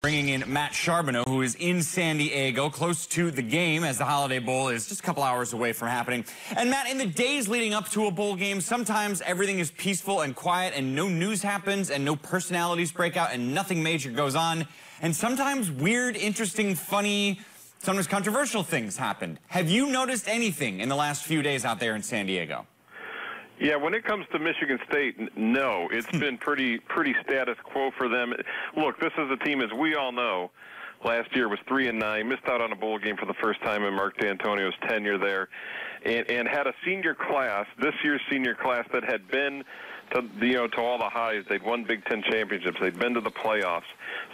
Bringing in Matt Charboneau, who is in San Diego, close to the game as the Holiday Bowl is just a couple hours away from happening. And Matt, in the days leading up to a bowl game, sometimes everything is peaceful and quiet and no news happens and no personalities break out and nothing major goes on. And sometimes weird, interesting, funny, sometimes controversial things happen. Have you noticed anything in the last few days out there in San Diego? Yeah, when it comes to Michigan State, no. It's been pretty status quo for them. Look, this is a team, as we all know, last year was 3-9, missed out on a bowl game for the first time in Mark D'Antonio's tenure there, and had a senior class, this year's senior class, that had been to all the highs. They'd won Big Ten championships. They'd been to the playoffs.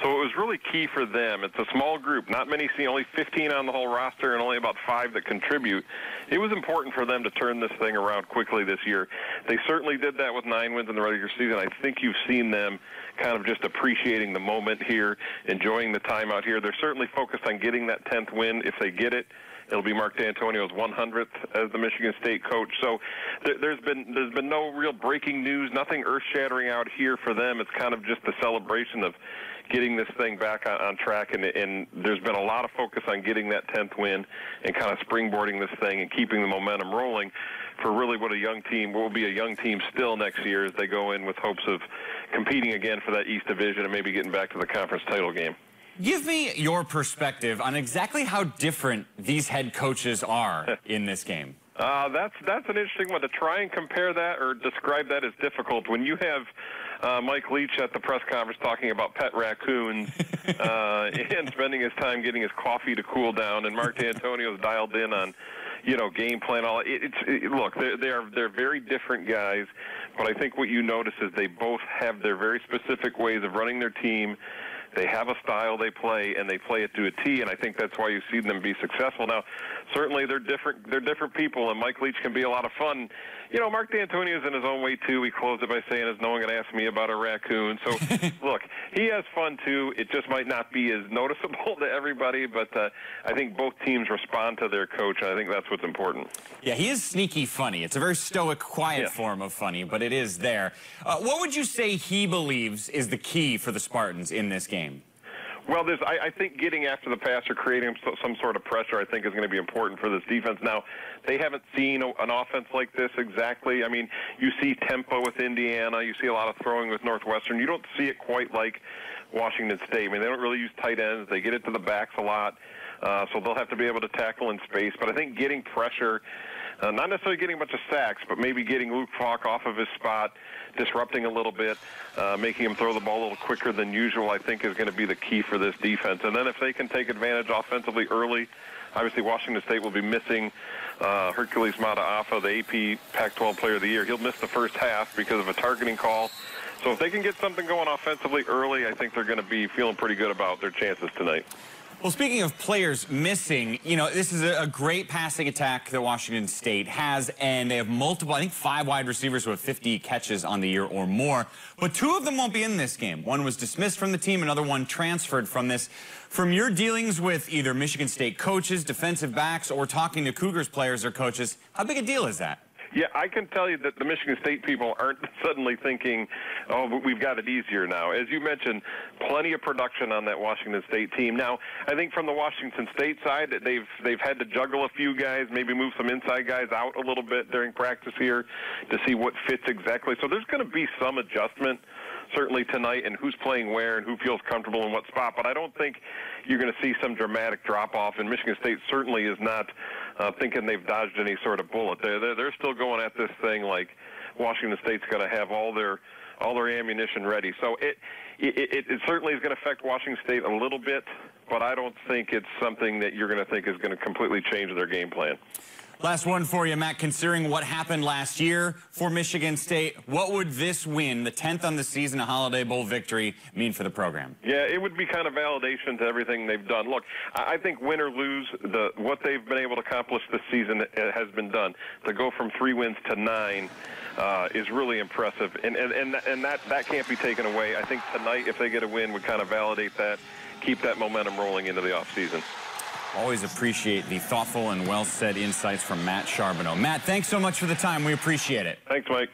So it was really key for them. It's a small group, not many, only 15 on the whole roster and only about 5 that contribute. It was important for them to turn this thing around quickly this year. They certainly did that with 9 wins in the regular season. I think you've seen them kind of just appreciating the moment here, enjoying the time out here. They're certainly focused on getting that 10th win. If they get it, it'll be Mark D'Antonio's 100th as the Michigan State coach. So there's been no real breaking news, nothing earth-shattering out here for them. It's kind of just the celebration of getting this thing back on track, and there's been a lot of focus on getting that 10th win and kind of springboarding this thing and keeping the momentum rolling for really what will be a young team still next year as they go in with hopes of competing again for that East Division and maybe getting back to the conference title game. Give me your perspective on exactly how different these head coaches are in this game. That's an interesting one. To try and compare that or describe that is difficult. When you have Mike Leach at the press conference talking about pet raccoons and spending his time getting his coffee to cool down, and Mark D'Antonio's dialed in on, game plan. Look, they're very different guys, but I think what you notice is they both have their very specific ways of running their team. They have a style they play, and they play it to a T, and I think that's why you see them be successful. Now, certainly they're different people, and Mike Leach can be a lot of fun. Mark D'Antonio's in his own way, too. He closed it by saying, "Is no one going to ask me about a raccoon?" So, look, he has fun, too. It just might not be as noticeable to everybody, but I think both teams respond to their coach, and I think that's what's important. Yeah, he is sneaky funny. It's a very stoic, quiet form of funny, but it is there. What would you say he believes is the key for the Spartans in this game? Well, I think getting after the passer, creating some sort of pressure, I think is going to be important for this defense. Now, they haven't seen an offense like this exactly. I mean, you see tempo with Indiana. You see a lot of throwing with Northwestern. You don't see it quite like Washington State. I mean, they don't really use tight ends. They get it to the backs a lot. So they'll have to be able to tackle in space. But I think getting pressure, not necessarily getting a bunch of sacks, but maybe getting Luke Falk off of his spot, disrupting a little bit, making him throw the ball a little quicker than usual, I think is going to be the key for this defense. And then if they can take advantage offensively early, obviously Washington State will be missing Hercules Mataafa, the AP Pac-12 Player of the Year. He'll miss the first half because of a targeting call. So if they can get something going offensively early, I think they're going to be feeling pretty good about their chances tonight. Well, speaking of players missing, this is a great passing attack that Washington State has, and they have multiple, I think 5 wide receivers who have 50 catches on the year or more, but 2 of them won't be in this game. One was dismissed from the team, another one transferred from this. From your dealings with either Michigan State coaches, defensive backs, or talking to Cougars players or coaches, how big a deal is that? Yeah, I can tell you that the Michigan State people aren't suddenly thinking, oh, we've got it easier now. As you mentioned, plenty of production on that Washington State team. Now, I think from the Washington State side, they've had to juggle a few guys, maybe move some inside guys out a little bit during practice here to see what fits exactly. So there's going to be some adjustment certainly tonight and who's playing where and who feels comfortable in what spot. But I don't think you're going to see some dramatic drop-off, and Michigan State certainly is not thinking they've dodged any sort of bullet. They're still going at this thing like Washington State's going to have all their ammunition ready. So it certainly is going to affect Washington State a little bit, but I don't think it's something that you're going to think is going to completely change their game plan. Last one for you, Matt. Considering what happened last year for Michigan State, what would this win, the 10th on the season, a Holiday Bowl victory, mean for the program? Yeah, it would be kind of validation to everything they've done. Look, I think win or lose, what they've been able to accomplish this season has been done. To go from 3 wins to 9 is really impressive, and that can't be taken away. I think tonight, if they get a win, would kind of validate that, keep that momentum rolling into the offseason. Always appreciate the thoughtful and well-said insights from Matt Charboneau. Matt, thanks so much for the time. We appreciate it. Thanks, Mike.